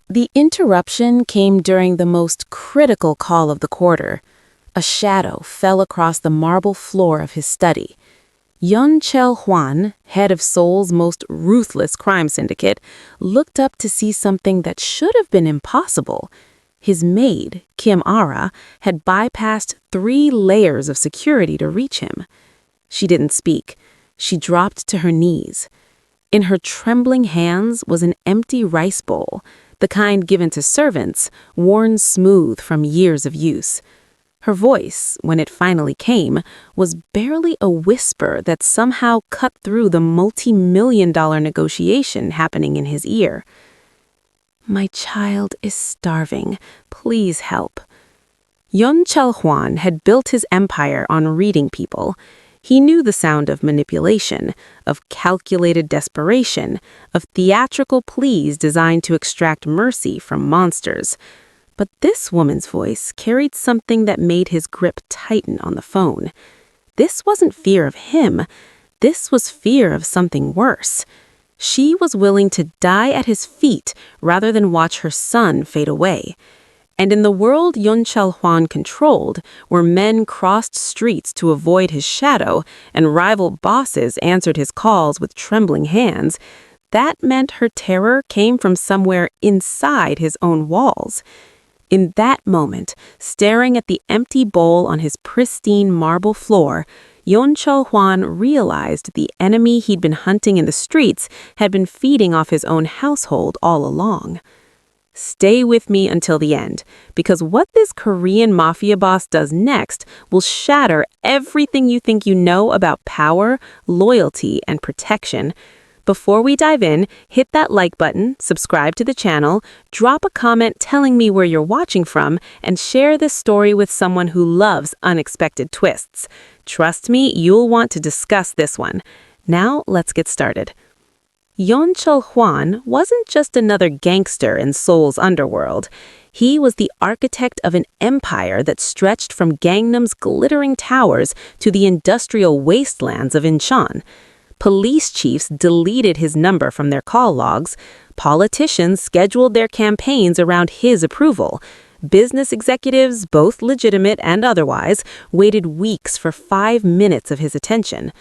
The interruption came during the most critical call of the quarter. A shadow fell across the marble floor of his study. Yun Chel Huan, head of Seoul's most ruthless crime syndicate, looked up to see something that should have been impossible. His maid, Kim Ara, had bypassed 3 layers of security to reach him. She didn't speak. She dropped to her knees. In her trembling hands was an empty rice bowl, the kind given to servants, worn smooth from years of use. Her voice, when it finally came, was barely a whisper that somehow cut through the multi-million-dollar negotiation happening in his ear. "My child is starving. Please help." Yun Chel Huan had built his empire on reading people. He knew the sound of manipulation, of calculated desperation, of theatrical pleas designed to extract mercy from monsters. But this woman's voice carried something that made his grip tighten on the phone. This wasn't fear of him. This was fear of something worse. She was willing to die at his feet rather than watch her son fade away. And in the world Yun Chel Huan controlled, where men crossed streets to avoid his shadow and rival bosses answered his calls with trembling hands, that meant her terror came from somewhere inside his own walls. In that moment, staring at the empty bowl on his pristine marble floor, Yun Chel Huan realized the enemy he'd been hunting in the streets had been feeding off his own household all along. Stay with me until the end, because what this Korean mafia boss does next will shatter everything you think you know about power, loyalty, and protection. Before we dive in, hit that like button, subscribe to the channel, drop a comment telling me where you're watching from, and share this story with someone who loves unexpected twists. Trust me, you'll want to discuss this one. Now, let's get started. Yun Chel Huan wasn't just another gangster in Seoul's underworld. He was the architect of an empire that stretched from Gangnam's glittering towers to the industrial wastelands of Incheon. Police chiefs deleted his number from their call logs. Politicians scheduled their campaigns around his approval. Business executives, both legitimate and otherwise, waited weeks for 5 minutes of his attention.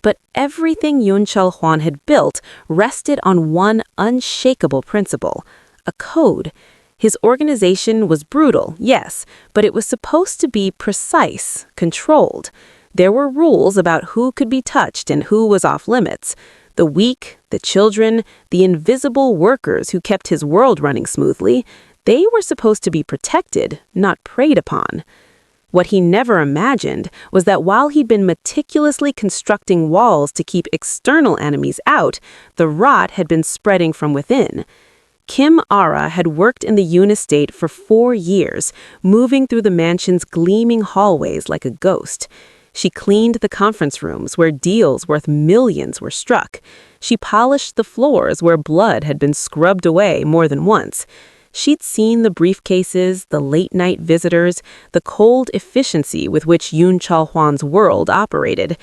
But everything Yun Chel Huan had built rested on one unshakable principle, a code. His organization was brutal, yes, but it was supposed to be precise, controlled. There were rules about who could be touched and who was off limits. The weak, the children, the invisible workers who kept his world running smoothly, they were supposed to be protected, not preyed upon. What he never imagined was that while he'd been meticulously constructing walls to keep external enemies out, the rot had been spreading from within. Kim Ara had worked in the Yun estate for 4 years, moving through the mansion's gleaming hallways like a ghost. She cleaned the conference rooms where deals worth millions were struck. She polished the floors where blood had been scrubbed away more than once. She'd seen the briefcases, the late-night visitors, the cold efficiency with which Yun Chel Huan's world operated.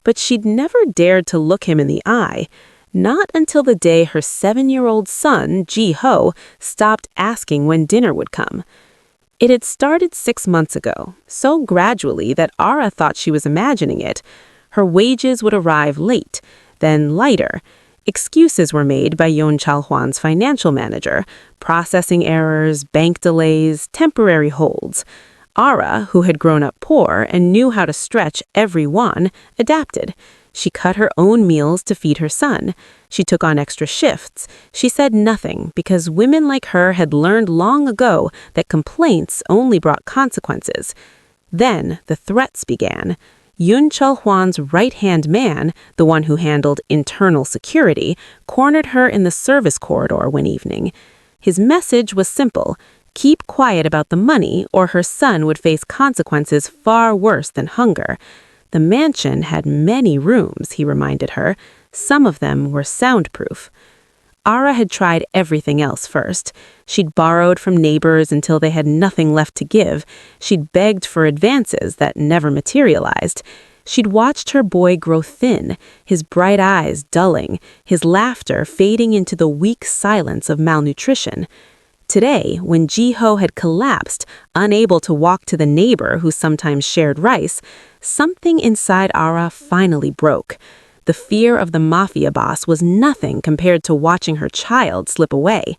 But she'd never dared to look him in the eye, not until the day her 7-year-old son, Ji-ho, stopped asking when dinner would come. It had started 6 months ago, so gradually that Ara thought she was imagining it. Her wages would arrive late, then lighter. Excuses were made by Yun Chel Huan's financial manager, processing errors, bank delays, temporary holds. Ara, who had grown up poor and knew how to stretch every won, adapted. She cut her own meals to feed her son. She took on extra shifts. She said nothing because women like her had learned long ago that complaints only brought consequences. Then the threats began. Yun Chel Huan's right-hand man, the one who handled internal security, cornered her in the service corridor one evening. His message was simple: keep quiet about the money or her son would face consequences far worse than hunger. The mansion had many rooms, he reminded her. Some of them were soundproof. Ara had tried everything else first. She'd borrowed from neighbors until they had nothing left to give. She'd begged for advances that never materialized. She'd watched her boy grow thin, his bright eyes dulling, his laughter fading into the weak silence of malnutrition. Today, when Ji-ho had collapsed, unable to walk to the neighbor who sometimes shared rice, something inside Ara finally broke. The fear of the Mafia boss was nothing compared to watching her child slip away.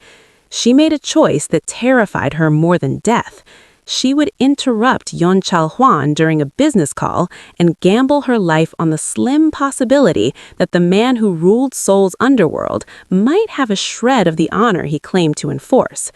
She made a choice that terrified her more than death. She would interrupt Yeon Chal-hwan during a business call and gamble her life on the slim possibility that the man who ruled Seoul's underworld might have a shred of the honor he claimed to enforce.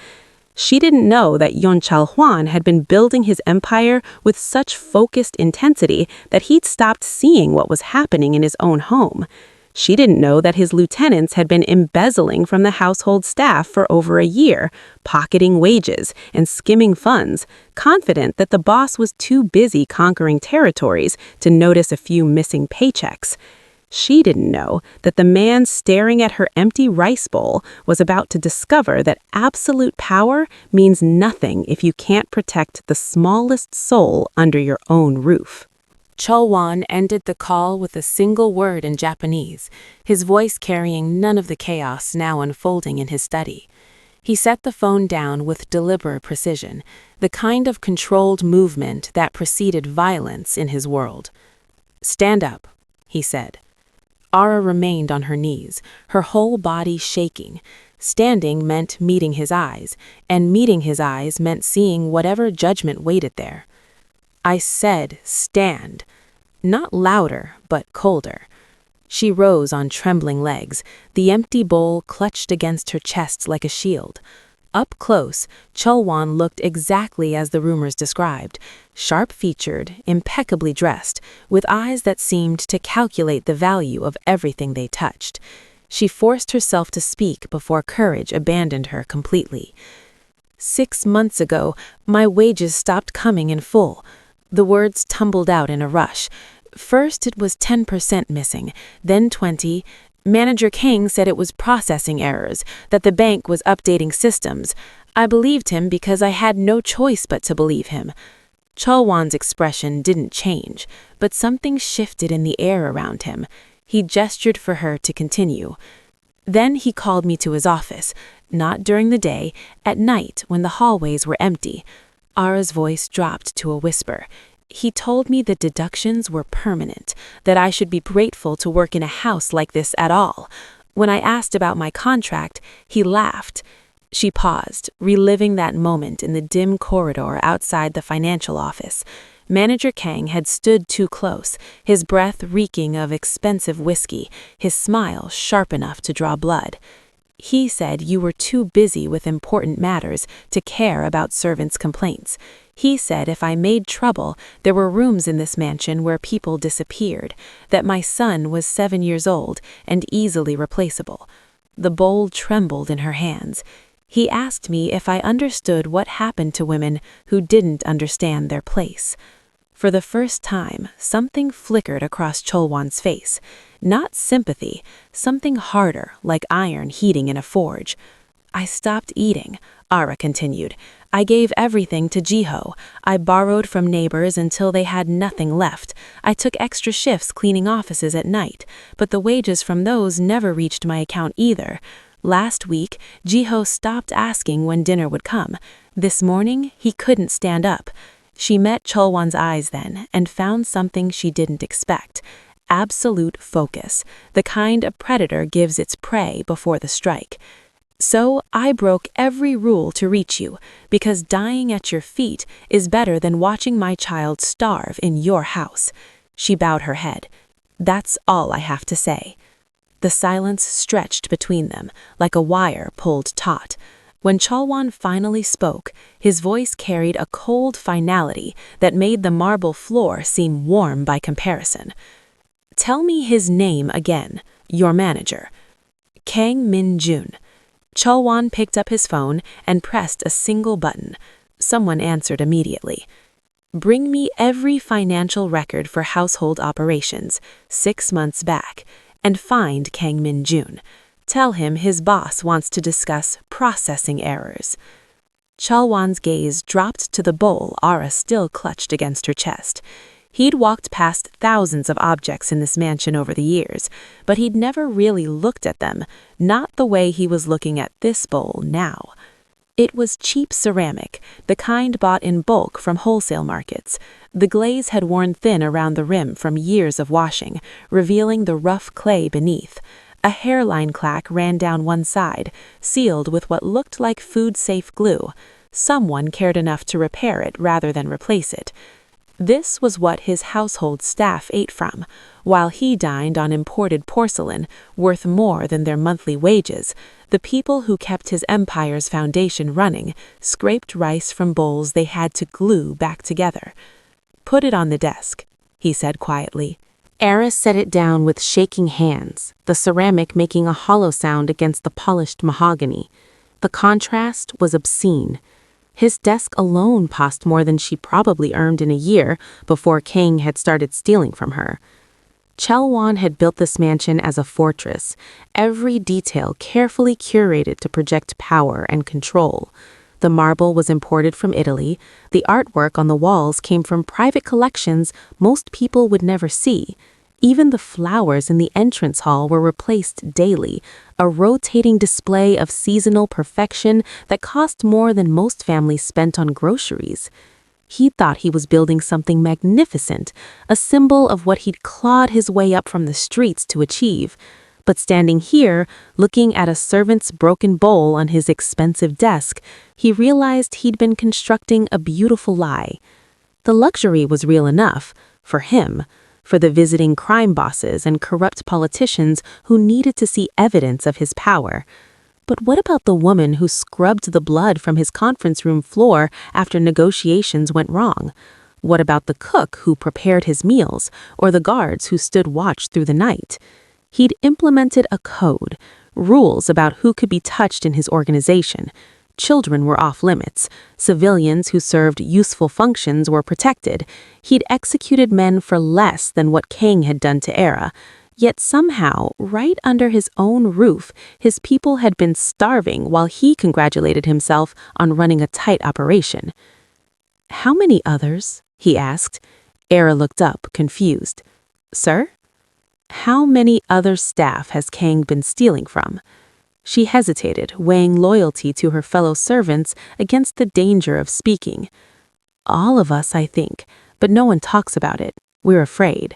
She didn't know that Yeon Chal-hwan had been building his empire with such focused intensity that he'd stopped seeing what was happening in his own home. She didn't know that his lieutenants had been embezzling from the household staff for over a year, pocketing wages and skimming funds, confident that the boss was too busy conquering territories to notice a few missing paychecks. She didn't know that the man staring at her empty rice bowl was about to discover that absolute power means nothing if you can't protect the smallest soul under your own roof. Chol-won ended the call with a single word in Japanese, his voice carrying none of the chaos now unfolding in his study. He set the phone down with deliberate precision, the kind of controlled movement that preceded violence in his world. "Stand up," he said. Ara remained on her knees, her whole body shaking. Standing meant meeting his eyes, and meeting his eyes meant seeing whatever judgment waited there. "I said stand," not louder, but colder. She rose on trembling legs, the empty bowl clutched against her chest like a shield. Up close, Chol-won looked exactly as the rumors described, sharp-featured, impeccably dressed, with eyes that seemed to calculate the value of everything they touched. She forced herself to speak before courage abandoned her completely. "6 months ago, my wages stopped coming in full." The words tumbled out in a rush. First it was 10% missing, then 20%. Manager Kang said it was processing errors, that the bank was updating systems. I believed him because I had no choice but to believe him. Chol-won's expression didn't change, but something shifted in the air around him. He gestured for her to continue. Then he called me to his office, not during the day, at night when the hallways were empty. Ara's voice dropped to a whisper. He told me that deductions were permanent, that I should be grateful to work in a house like this at all. When I asked about my contract, he laughed. She paused, reliving that moment in the dim corridor outside the financial office. Manager Kang had stood too close, his breath reeking of expensive whiskey, his smile sharp enough to draw blood. He said you were too busy with important matters to care about servants' complaints. He said if I made trouble, there were rooms in this mansion where people disappeared, that my son was 7 years old and easily replaceable. The bowl trembled in her hands. He asked me if I understood what happened to women who didn't understand their place. For the first time, something flickered across Chol-won's face. Not sympathy, something harder, like iron heating in a forge. I stopped eating, Ara continued. I gave everything to Ji-ho. I borrowed from neighbors until they had nothing left. I took extra shifts cleaning offices at night, but the wages from those never reached my account either. Last week, Ji-ho stopped asking when dinner would come. This morning, he couldn't stand up. She met Chol-won's eyes then and found something she didn't expect. Absolute focus, the kind a predator gives its prey before the strike. So I broke every rule to reach you, because dying at your feet is better than watching my child starve in your house. She bowed her head. That's all I have to say. The silence stretched between them, like a wire pulled taut. When Chol-won finally spoke, his voice carried a cold finality that made the marble floor seem warm by comparison. Tell me his name again, your manager. Kang Min-jun. Chol-won picked up his phone and pressed a single button. Someone answered immediately. Bring me every financial record for household operations, 6 months back, and find Kang Min-jun. Tell him his boss wants to discuss processing errors. Chol-won's gaze dropped to the bowl Ara still clutched against her chest. He'd walked past thousands of objects in this mansion over the years, but he'd never really looked at them, not the way he was looking at this bowl now. It was cheap ceramic, the kind bought in bulk from wholesale markets. The glaze had worn thin around the rim from years of washing, revealing the rough clay beneath. A hairline clack ran down one side, sealed with what looked like food-safe glue. Someone cared enough to repair it rather than replace it. This was what his household staff ate from, while he dined on imported porcelain, worth more than their monthly wages. The people who kept his empire's foundation running scraped rice from bowls they had to glue back together. "Put it on the desk," he said quietly. Eris set it down with shaking hands, the ceramic making a hollow sound against the polished mahogany. The contrast was obscene. His desk alone cost more than she probably earned in a year before Kang had started stealing from her. Chelwan had built this mansion as a fortress, every detail carefully curated to project power and control. The marble was imported from Italy, the artwork on the walls came from private collections most people would never see. Even the flowers in the entrance hall were replaced daily, a rotating display of seasonal perfection that cost more than most families spent on groceries. He thought he was building something magnificent, a symbol of what he'd clawed his way up from the streets to achieve. But standing here, looking at a servant's broken bowl on his expensive desk, he realized he'd been constructing a beautiful lie. The luxury was real enough, for him, for the visiting crime bosses and corrupt politicians who needed to see evidence of his power. But what about the woman who scrubbed the blood from his conference room floor after negotiations went wrong? What about the cook who prepared his meals, or the guards who stood watch through the night? He'd implemented a code, rules about who could be touched in his organization. Children were off limits. Civilians who served useful functions were protected. He'd executed men for less than what Kang had done to Era. Yet somehow, right under his own roof, his people had been starving while he congratulated himself on running a tight operation. "How many others?" he asked. Era looked up, confused. "Sir? How many other staff has Kang been stealing from?" She hesitated, weighing loyalty to her fellow servants against the danger of speaking. "All of us, I think, but no one talks about it. We're afraid."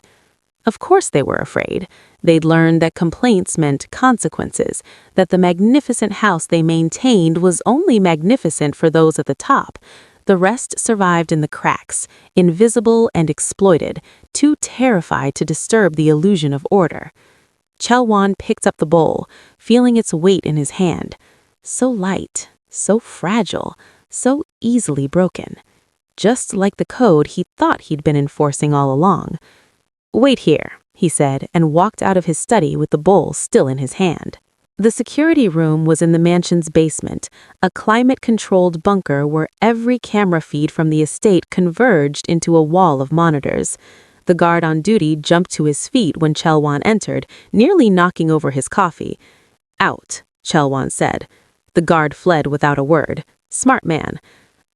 Of course they were afraid. They'd learned that complaints meant consequences, that the magnificent house they maintained was only magnificent for those at the top. The rest survived in the cracks, invisible and exploited, too terrified to disturb the illusion of order. Chelwan picked up the bowl, feeling its weight in his hand. So light, so fragile, so easily broken. Just like the code he thought he'd been enforcing all along. "Wait here," he said, and walked out of his study with the bowl still in his hand. The security room was in the mansion's basement, a climate-controlled bunker where every camera feed from the estate converged into a wall of monitors. The guard on duty jumped to his feet when Chelwan entered, nearly knocking over his coffee. "Out," Chelwan said. The guard fled without a word. Smart man.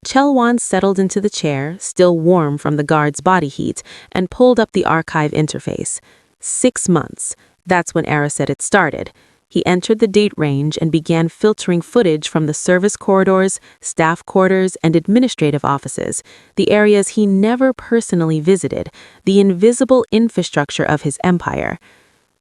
Chelwan settled into the chair, still warm from the guard's body heat, and pulled up the archive interface. 6 months. That's when Era said it started. He entered the date range and began filtering footage from the service corridors, staff quarters, and administrative offices, the areas he never personally visited, the invisible infrastructure of his empire.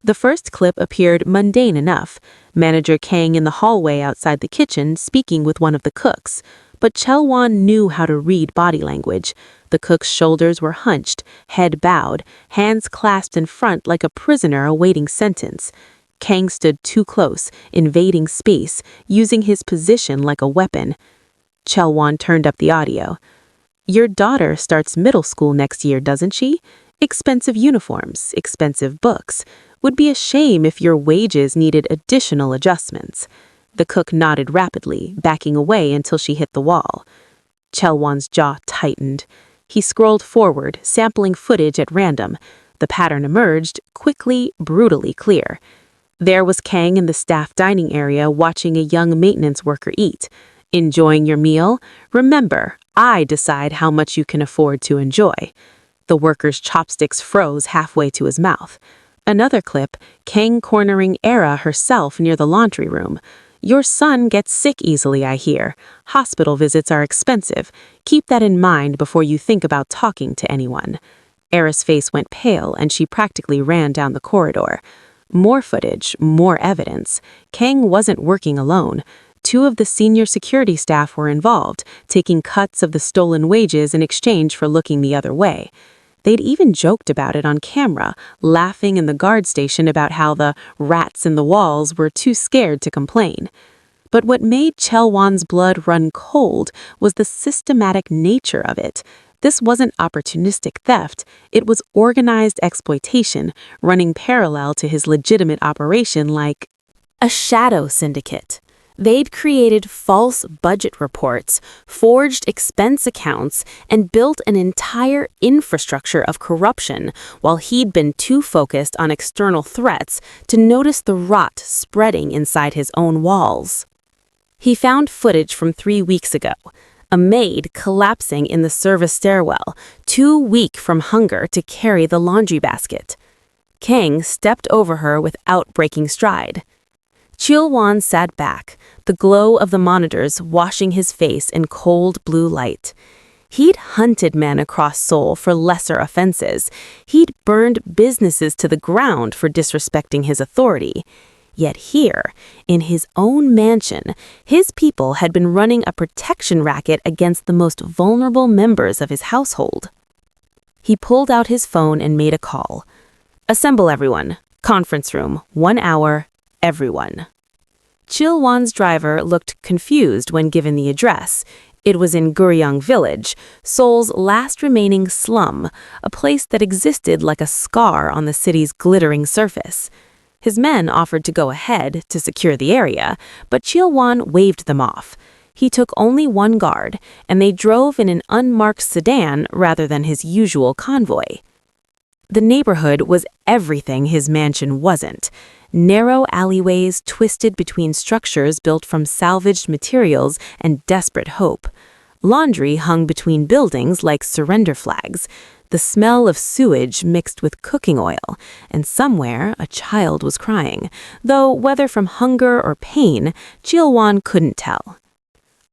The first clip appeared mundane enough, Manager Kang in the hallway outside the kitchen speaking with one of the cooks. But Chelwan knew how to read body language. The cook's shoulders were hunched, head bowed, hands clasped in front like a prisoner awaiting sentence. Kang stood too close, invading space, using his position like a weapon. Chelwan turned up the audio. "Your daughter starts middle school next year, doesn't she? Expensive uniforms, expensive books. Would be a shame if your wages needed additional adjustments." The cook nodded rapidly, backing away until she hit the wall. Chelwan's jaw tightened. He scrolled forward, sampling footage at random. The pattern emerged, quickly, brutally clear. There was Kang in the staff dining area watching a young maintenance worker eat. "Enjoying your meal? Remember, I decide how much you can afford to enjoy." The worker's chopsticks froze halfway to his mouth. Another clip, Kang cornering Era herself near the laundry room. Your son gets sick easily, I hear. Hospital visits are expensive. Keep that in mind before you think about talking to anyone." Era's face went pale and she practically ran down the corridor. More footage, more evidence. Kang wasn't working alone. Two of the senior security staff were involved, taking cuts of the stolen wages in exchange for looking the other way. They'd even joked about it on camera, laughing in the guard station about how the rats in the walls were too scared to complain. But what made Chelwan's blood run cold was the systematic nature of it. This wasn't opportunistic theft, it was organized exploitation, running parallel to his legitimate operation like a shadow syndicate. They'd created false budget reports, forged expense accounts, and built an entire infrastructure of corruption while he'd been too focused on external threats to notice the rot spreading inside his own walls. He found footage from 3 weeks ago. A maid collapsing in the service stairwell, too weak from hunger to carry the laundry basket. Kang stepped over her without breaking stride. Chelwan sat back, the glow of the monitors washing his face in cold blue light. He'd hunted men across Seoul for lesser offenses. He'd burned businesses to the ground for disrespecting his authority. Yet here, in his own mansion, his people had been running a protection racket against the most vulnerable members of his household. He pulled out his phone and made a call. "Assemble everyone. Conference room. 1 hour. Everyone." Chilwan's driver looked confused when given the address. It was in Guryong Village, Seoul's last remaining slum, a place that existed like a scar on the city's glittering surface. His men offered to go ahead to secure the area, but Chilwan waved them off. He took only one guard, and they drove in an unmarked sedan rather than his usual convoy. The neighborhood was everything his mansion wasn't. Narrow alleyways twisted between structures built from salvaged materials and desperate hope. Laundry hung between buildings like surrender flags. The smell of sewage mixed with cooking oil, and somewhere a child was crying, though whether from hunger or pain, Chilwan couldn't tell.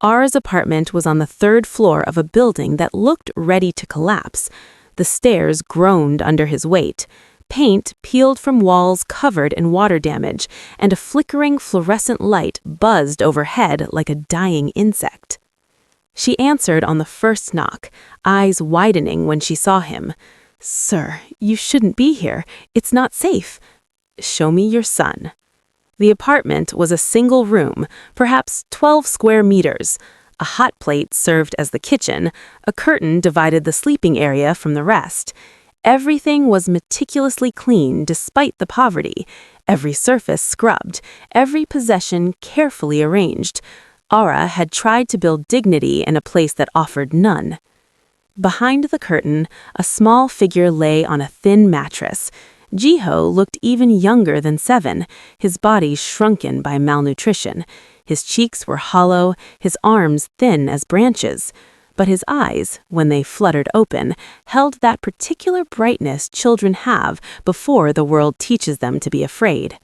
Ara's apartment was on the 3rd floor of a building that looked ready to collapse. The stairs groaned under his weight. Paint peeled from walls covered in water damage, and a flickering fluorescent light buzzed overhead like a dying insect. She answered on the first knock, eyes widening when she saw him. "Sir, you shouldn't be here. It's not safe." "Show me your son." The apartment was a single room, perhaps 12 square meters. A hot plate served as the kitchen. A curtain divided the sleeping area from the rest. Everything was meticulously clean despite the poverty. Every surface scrubbed, every possession carefully arranged. Ara had tried to build dignity in a place that offered none. Behind the curtain, a small figure lay on a thin mattress. Jiho looked even younger than 7, his body shrunken by malnutrition. His cheeks were hollow, his arms thin as branches. But his eyes, when they fluttered open, held that particular brightness children have before the world teaches them to be afraid.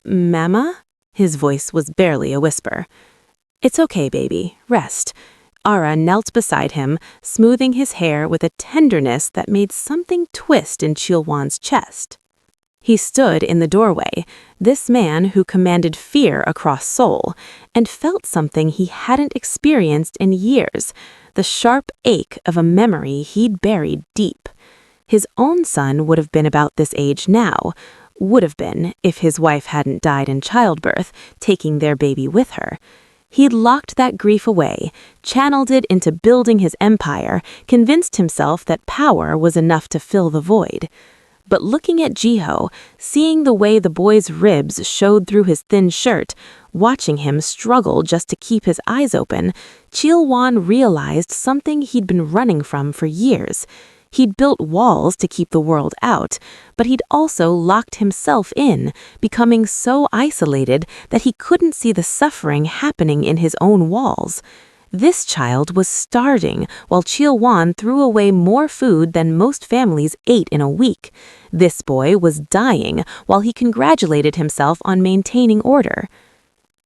"Mama?" His voice was barely a whisper. "It's okay, baby. Rest." Ara knelt beside him, smoothing his hair with a tenderness that made something twist in Chilwan's chest. He stood in the doorway, this man who commanded fear across Seoul, and felt something he hadn't experienced in years, the sharp ache of a memory he'd buried deep. His own son would have been about this age now, would have been if his wife hadn't died in childbirth, taking their baby with her. He'd locked that grief away, channeled it into building his empire, convinced himself that power was enough to fill the void. But looking at Jiho, seeing the way the boy's ribs showed through his thin shirt, watching him struggle just to keep his eyes open, Chilwan realized something he'd been running from for years. He'd built walls to keep the world out, but he'd also locked himself in, becoming so isolated that he couldn't see the suffering happening in his own walls. This child was starving while Chilwan threw away more food than most families ate in a week. This boy was dying while he congratulated himself on maintaining order.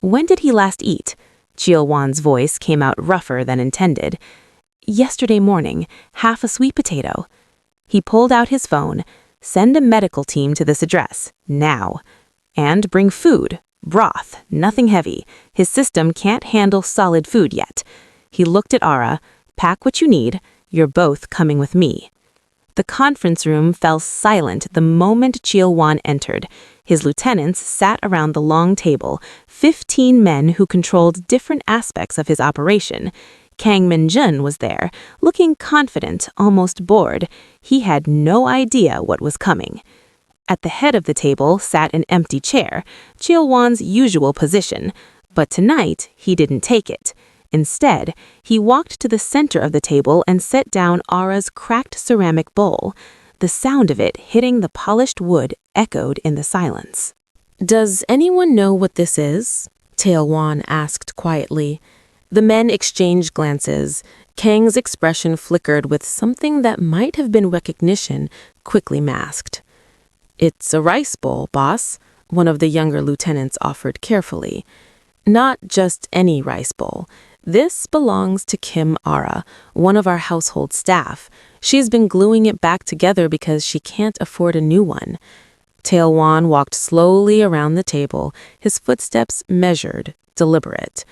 When did he last eat? Chil-Wan's voice came out rougher than intended. Yesterday morning, half a sweet potato. He pulled out his phone. Send a medical team to this address, now. And bring food, broth, nothing heavy. His system can't handle solid food yet. He looked at Ara. Pack what you need. You're both coming with me. The conference room fell silent the moment Chil-Wan entered. His lieutenants sat around the long table, 15 men who controlled different aspects of his operation. Kang Min-jun was there, looking confident, almost bored. He had no idea what was coming. At the head of the table sat an empty chair, Chil-Wan's usual position, but tonight he didn't take it. Instead, he walked to the center of the table and set down Ara's cracked ceramic bowl. The sound of it hitting the polished wood echoed in the silence. "Does anyone know what this is?" Chil-Wan asked quietly. The men exchanged glances. Kang's expression flickered with something that might have been recognition, quickly masked. "It's a rice bowl, boss," one of the younger lieutenants offered carefully. "Not just any rice bowl. This belongs to Kim Ara, one of our household staff. She's been gluing it back together because she can't afford a new one." Chil-Wan walked slowly around the table, his footsteps measured, deliberate.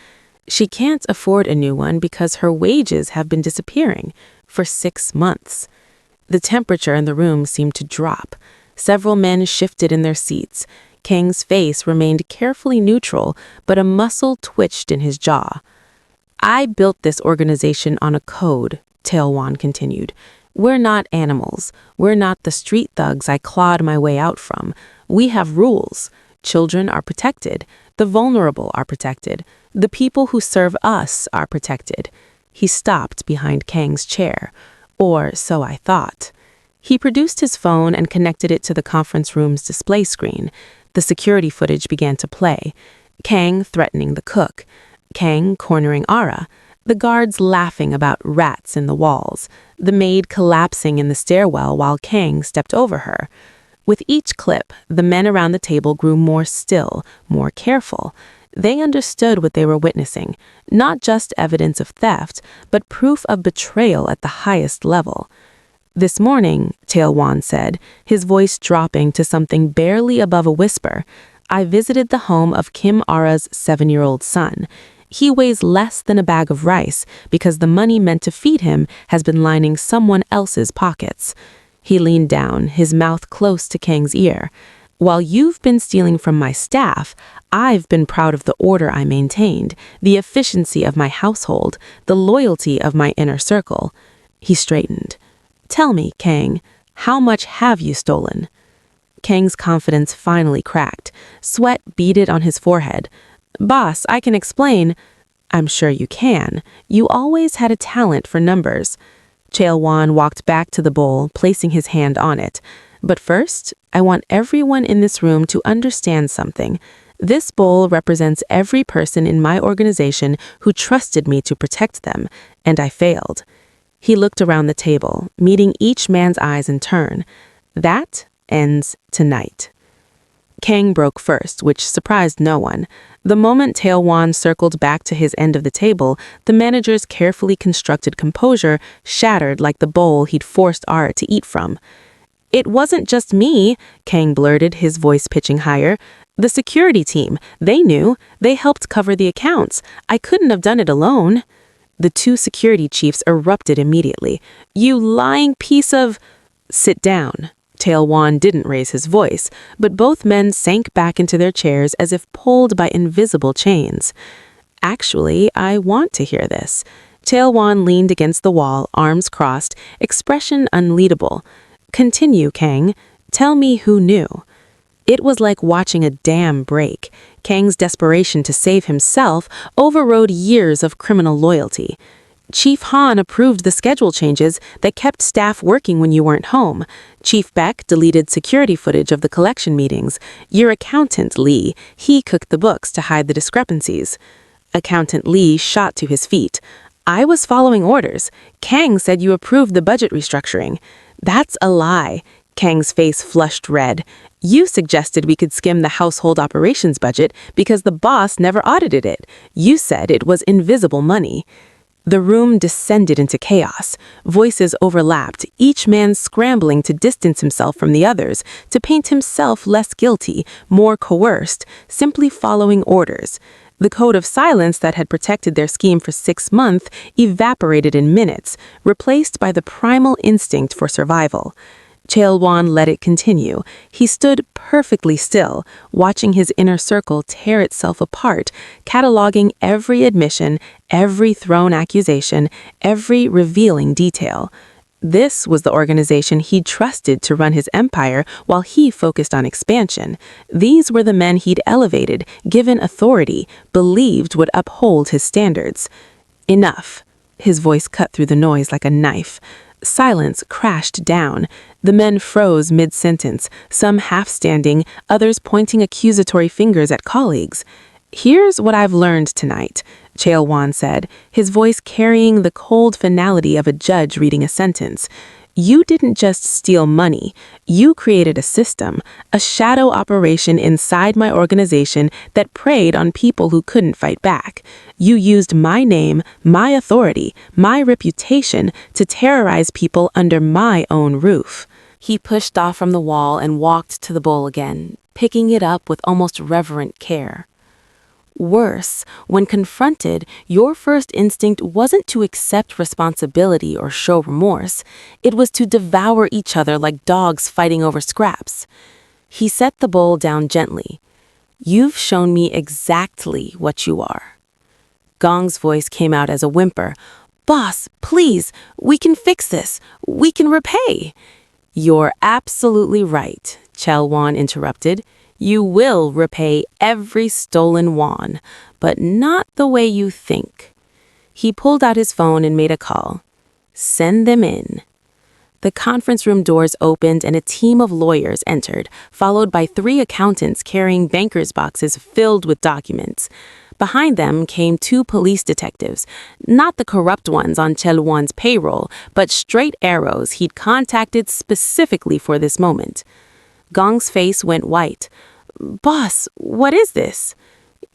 She can't afford a new one because her wages have been disappearing for 6 months. The temperature in the room seemed to drop. Several men shifted in their seats. Kang's face remained carefully neutral, but a muscle twitched in his jaw. "I built this organization on a code," Chil-Wan continued. "We're not animals. We're not the street thugs I clawed my way out from. We have rules. Children are protected. The vulnerable are protected. The people who serve us are protected." He stopped behind Kang's chair. Or so I thought. He produced his phone and connected it to the conference room's display screen. The security footage began to play. Kang threatening the cook. Kang cornering Ara. The guards laughing about rats in the walls. The maid collapsing in the stairwell while Kang stepped over her. With each clip, the men around the table grew more still, more careful. They understood what they were witnessing, not just evidence of theft, but proof of betrayal at the highest level. "This morning," Chil-Wan said, his voice dropping to something barely above a whisper, "I visited the home of Kim Ara's 7-year-old son. He weighs less than a bag of rice because the money meant to feed him has been lining someone else's pockets." He leaned down, his mouth close to Kang's ear. "While you've been stealing from my staff, I've been proud of the order I maintained, the efficiency of my household, the loyalty of my inner circle." He straightened. "Tell me, Kang, how much have you stolen?" Kang's confidence finally cracked. Sweat beaded on his forehead. "Boss, I can explain." "I'm sure you can. You always had a talent for numbers." Chil-Wan walked back to the bowl, placing his hand on it. "But first, I want everyone in this room to understand something. This bowl represents every person in my organization who trusted me to protect them, and I failed." He looked around the table, meeting each man's eyes in turn. "That ends tonight." Kang broke first, which surprised no one. The moment Chil-Wan circled back to his end of the table, the manager's carefully constructed composure shattered like the bowl he'd forced Ara to eat from. "It wasn't just me," Kang blurted, his voice pitching higher. "The security team, they knew. They helped cover the accounts. I couldn't have done it alone." The 2 security chiefs erupted immediately. "You lying piece of—" "Sit down." Chil-Wan didn't raise his voice, but both men sank back into their chairs as if pulled by invisible chains. "Actually, I want to hear this." Chil-Wan leaned against the wall, arms crossed, expression unleadable. "Continue, Kang. Tell me who knew." It was like watching a dam break. Kang's desperation to save himself overrode years of criminal loyalty. "Chief Han approved the schedule changes that kept staff working when you weren't home. Chief Beck deleted security footage of the collection meetings. Your accountant, Lee, he cooked the books to hide the discrepancies." Accountant Lee shot to his feet. "I was following orders. Kang said you approved the budget restructuring." "That's a lie." Kang's face flushed red. You suggested we could skim the household operations budget because the boss never audited it. You said it was invisible money. The room descended into chaos. Voices overlapped, each man scrambling to distance himself from the others, to paint himself less guilty, more coerced, simply following orders. The code of silence that had protected their scheme for 6 months evaporated in minutes, replaced by the primal instinct for survival. Chaelwan let it continue. He stood perfectly still, watching his inner circle tear itself apart, cataloging every admission, every thrown accusation, every revealing detail. This was the organization he'd trusted to run his empire while he focused on expansion. These were the men he'd elevated, given authority, believed would uphold his standards. Enough. His voice cut through the noise like a knife. Silence crashed down. The men froze mid-sentence, some half-standing, others pointing accusatory fingers at colleagues. "Here's what I've learned tonight," Chaelwan said, his voice carrying the cold finality of a judge reading a sentence. "You didn't just steal money. You created a system, a shadow operation inside my organization that preyed on people who couldn't fight back. You used my name, my authority, my reputation to terrorize people under my own roof." He pushed off from the wall and walked to the bowl again, picking it up with almost reverent care. Worse, when confronted, your first instinct wasn't to accept responsibility or show remorse. It was to devour each other like dogs fighting over scraps. He set the bowl down gently. "You've shown me exactly what you are." Gong's voice came out as a whimper. "Boss, please, we can fix this. We can repay." "You're absolutely right," Chaelwan interrupted. "You will repay every stolen won, but not the way you think." He pulled out his phone and made a call. "Send them in." The conference room doors opened and a team of lawyers entered, followed by 3 accountants carrying bankers' boxes filled with documents. Behind them came 2 police detectives, not the corrupt ones on Chaelwan's payroll, but straight arrows he'd contacted specifically for this moment. Gong's face went white. "Boss, what is this?"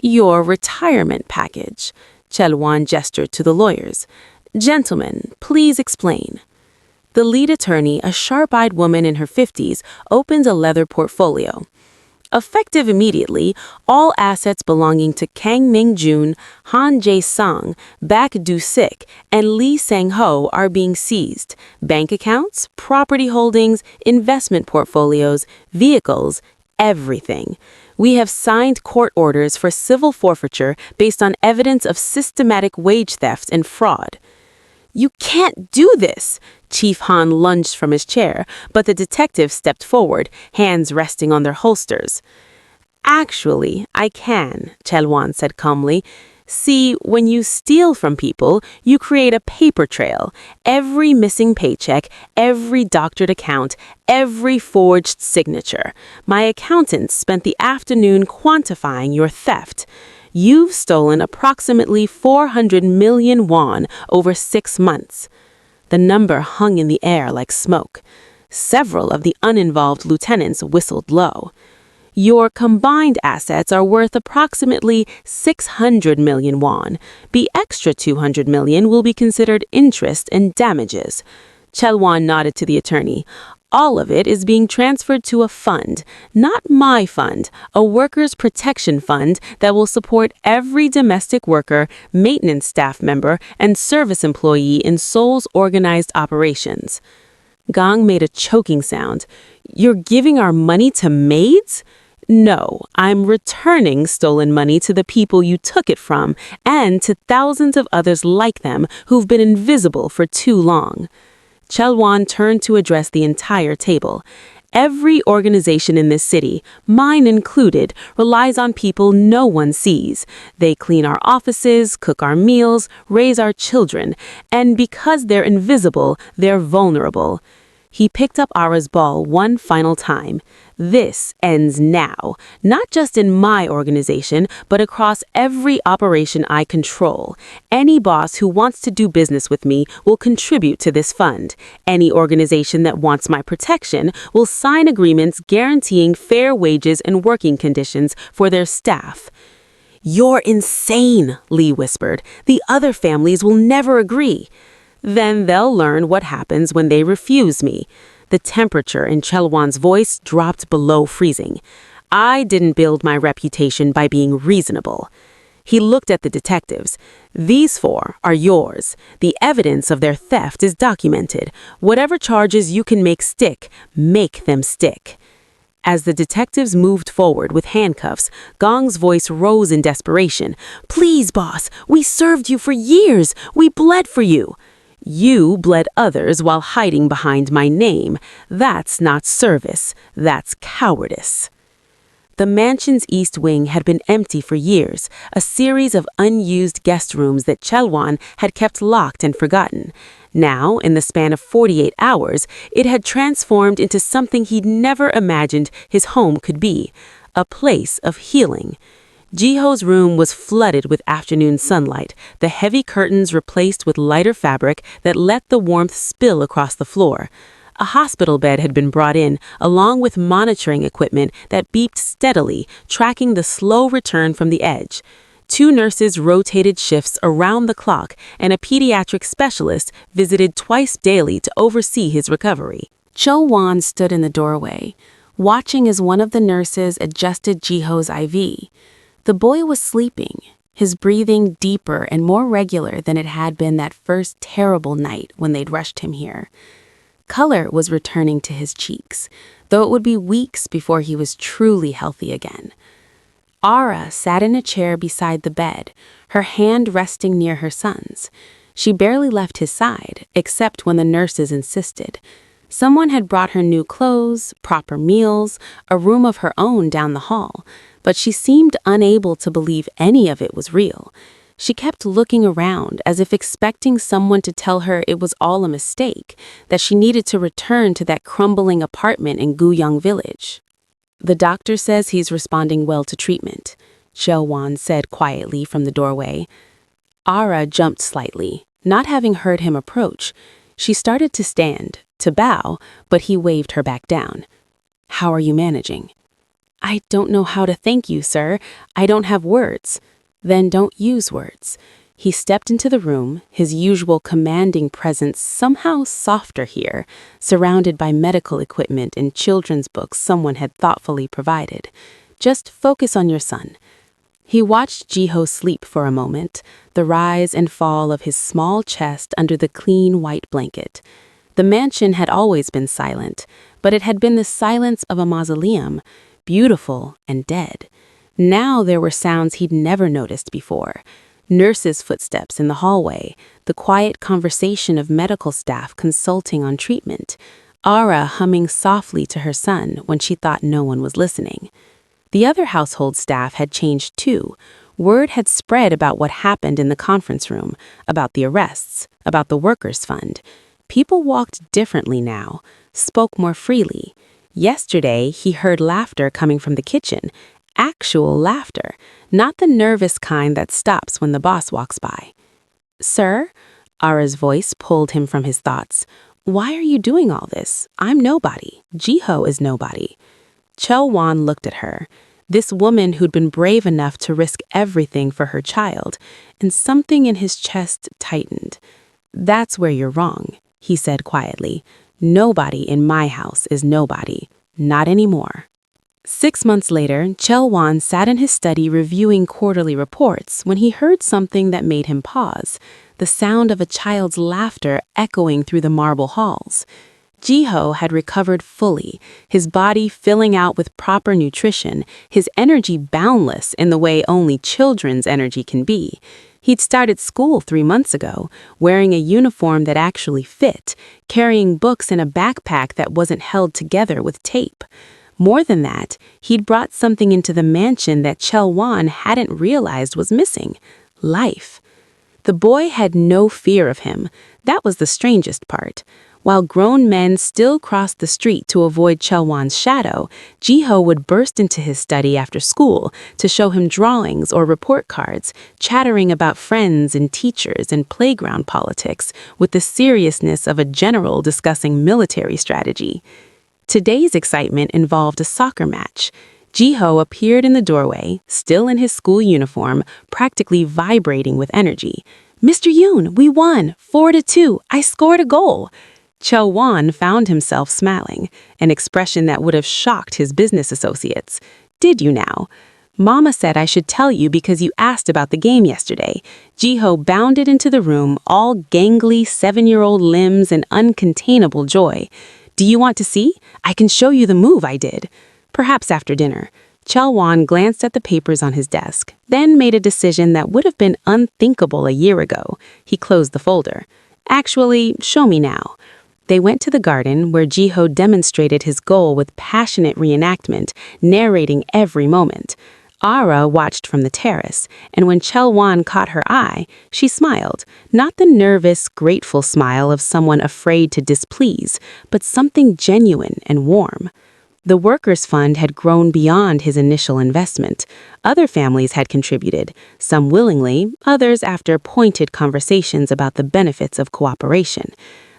"Your retirement package," Chaelwan gestured to the lawyers. "Gentlemen, please explain." The lead attorney, a sharp-eyed woman in her 50s, opened a leather portfolio. Effective immediately, all assets belonging to Kang Ming-jun, Han Jae-sung, Bak Du-sik, and Lee Sang-ho are being seized. Bank accounts, property holdings, investment portfolios, vehicles, everything. We have signed court orders for civil forfeiture based on evidence of systematic wage theft and fraud. "You can't do this!" Chief Han lunged from his chair, but the detective stepped forward, hands resting on their holsters. "Actually, I can," Chaelwan said calmly. "See, when you steal from people, you create a paper trail. Every missing paycheck, every doctored account, every forged signature. My accountants spent the afternoon quantifying your theft. You've stolen approximately 400 million won over 6 months. The number hung in the air like smoke. Several of the uninvolved lieutenants whistled low. Your combined assets are worth approximately 600 million won. The extra 200 million will be considered interest and damages. Chaelwan nodded to the attorney. All of it is being transferred to a fund, not my fund, a workers' protection fund that will support every domestic worker, maintenance staff member, and service employee in Seoul's organized operations. Gong made a choking sound. You're giving our money to maids? No, I'm returning stolen money to the people you took it from and to thousands of others like them who've been invisible for too long. Chaelwan turned to address the entire table. Every organization in this city, mine included, relies on people no one sees. They clean our offices, cook our meals, raise our children, and because they're invisible, they're vulnerable. He picked up Ara's ball one final time. This ends now, not just in my organization, but across every operation I control. Any boss who wants to do business with me will contribute to this fund. Any organization that wants my protection will sign agreements guaranteeing fair wages and working conditions for their staff. "You're insane," Lee whispered. "The other families will never agree." "Then they'll learn what happens when they refuse me." The temperature in Chelwan's voice dropped below freezing. "I didn't build my reputation by being reasonable." He looked at the detectives. "These four are yours. The evidence of their theft is documented. Whatever charges you can make stick, make them stick." As the detectives moved forward with handcuffs, Gong's voice rose in desperation. "Please, boss, we served you for years. We bled for you." "You bled others while hiding behind my name. That's not service. That's cowardice." The mansion's east wing had been empty for years, a series of unused guest rooms that Chelwan had kept locked and forgotten. Now, in the span of 48 hours, it had transformed into something he'd never imagined his home could be, a place of healing. Jiho's room was flooded with afternoon sunlight, the heavy curtains replaced with lighter fabric that let the warmth spill across the floor. A hospital bed had been brought in, along with monitoring equipment that beeped steadily, tracking the slow return from the edge. 2 nurses rotated shifts around the clock, and a pediatric specialist visited twice daily to oversee his recovery. Chelwan stood in the doorway, watching as one of the nurses adjusted Jiho's IV. The boy was sleeping, his breathing deeper and more regular than it had been that first terrible night when they'd rushed him here. Color was returning to his cheeks, though it would be weeks before he was truly healthy again. Ara sat in a chair beside the bed, her hand resting near her son's. She barely left his side, except when the nurses insisted. Someone had brought her new clothes, proper meals, a room of her own down the hall, but she seemed unable to believe any of it was real. She kept looking around as if expecting someone to tell her it was all a mistake, that she needed to return to that crumbling apartment in Guyang village. "The doctor says he's responding well to treatment," Chelwan said quietly from the doorway. Ara jumped slightly, not having heard him approach. She started to stand, to bow, but he waved her back down. "How are you managing?" "I don't know how to thank you, sir. I don't have words." "Then don't use words." He stepped into the room, his usual commanding presence somehow softer here, surrounded by medical equipment and children's books someone had thoughtfully provided. "Just focus on your son." He watched Jiho sleep for a moment, the rise and fall of his small chest under the clean white blanket. The mansion had always been silent, but it had been the silence of a mausoleum, beautiful and dead. Now there were sounds he'd never noticed before. Nurses' footsteps in the hallway, the quiet conversation of medical staff consulting on treatment, Ara humming softly to her son when she thought no one was listening. The other household staff had changed too. Word had spread about what happened in the conference room, about the arrests, about the workers' fund. People walked differently now, spoke more freely. Yesterday, he heard laughter coming from the kitchen. Actual laughter, not the nervous kind that stops when the boss walks by. "Sir?" Ara's voice pulled him from his thoughts. "Why are you doing all this? I'm nobody. Jiho is nobody." Chelwan looked at her, this woman who'd been brave enough to risk everything for her child, and something in his chest tightened. "That's where you're wrong," he said quietly. "Nobody in my house is nobody. Not anymore." 6 months later, Chelwan sat in his study reviewing quarterly reports when he heard something that made him pause, the sound of a child's laughter echoing through the marble halls. Jiho had recovered fully, his body filling out with proper nutrition, his energy boundless in the way only children's energy can be. He'd started school 3 months ago, wearing a uniform that actually fit, carrying books in a backpack that wasn't held together with tape. More than that, he'd brought something into the mansion that Chelwan hadn't realized was missing: life. The boy had no fear of him. That was the strangest part. While grown men still crossed the street to avoid Chelwan's shadow, Jiho would burst into his study after school to show him drawings or report cards, chattering about friends and teachers and playground politics with the seriousness of a general discussing military strategy. Today's excitement involved a soccer match. Jiho appeared in the doorway, still in his school uniform, practically vibrating with energy. "Mr. Yoon, we won! 4-2! I scored a goal!" Chelwan found himself smiling, an expression that would have shocked his business associates. "Did you now?" "Mama said I should tell you because you asked about the game yesterday." Jiho bounded into the room, all gangly 7-year-old limbs and uncontainable joy. "Do you want to see? I can show you the move I did." "Perhaps after dinner." Chelwan glanced at the papers on his desk, then made a decision that would have been unthinkable a year ago. He closed the folder. "Actually, show me now." They went to the garden, where Jiho demonstrated his goal with passionate reenactment, narrating every moment. Ara watched from the terrace, and when Chelwan caught her eye, she smiled, not the nervous, grateful smile of someone afraid to displease, but something genuine and warm. The Workers' Fund had grown beyond his initial investment. Other families had contributed, some willingly, others after pointed conversations about the benefits of cooperation.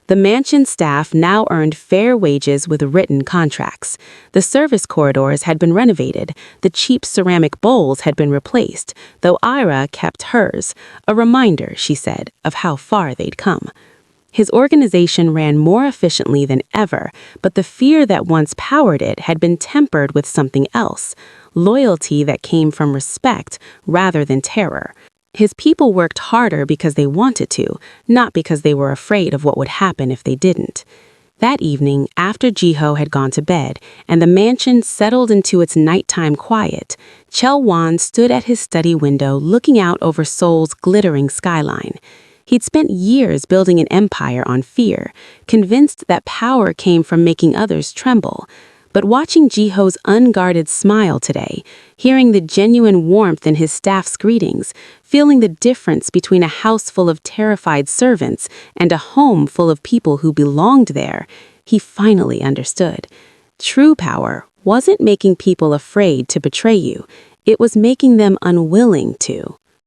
The mansion staff now earned fair wages with written contracts. The service corridors had been renovated. The cheap ceramic bowls had been replaced, though Ira kept hers, a reminder, she said, of how far they'd come. His organization ran more efficiently than ever, but the fear that once powered it had been tempered with something else, loyalty that came from respect rather than terror. His people worked harder because they wanted to, not because they were afraid of what would happen if they didn't. That evening, after Jiho had gone to bed and the mansion settled into its nighttime quiet, Chelwan stood at his study window looking out over Seoul's glittering skyline. He'd spent years building an empire on fear, convinced that power came from making others tremble. But watching Jiho's unguarded smile today, hearing the genuine warmth in his staff's greetings, feeling the difference between a house full of terrified servants and a home full of people who belonged there, he finally understood. True power wasn't making people afraid to betray you. It was making them unwilling to.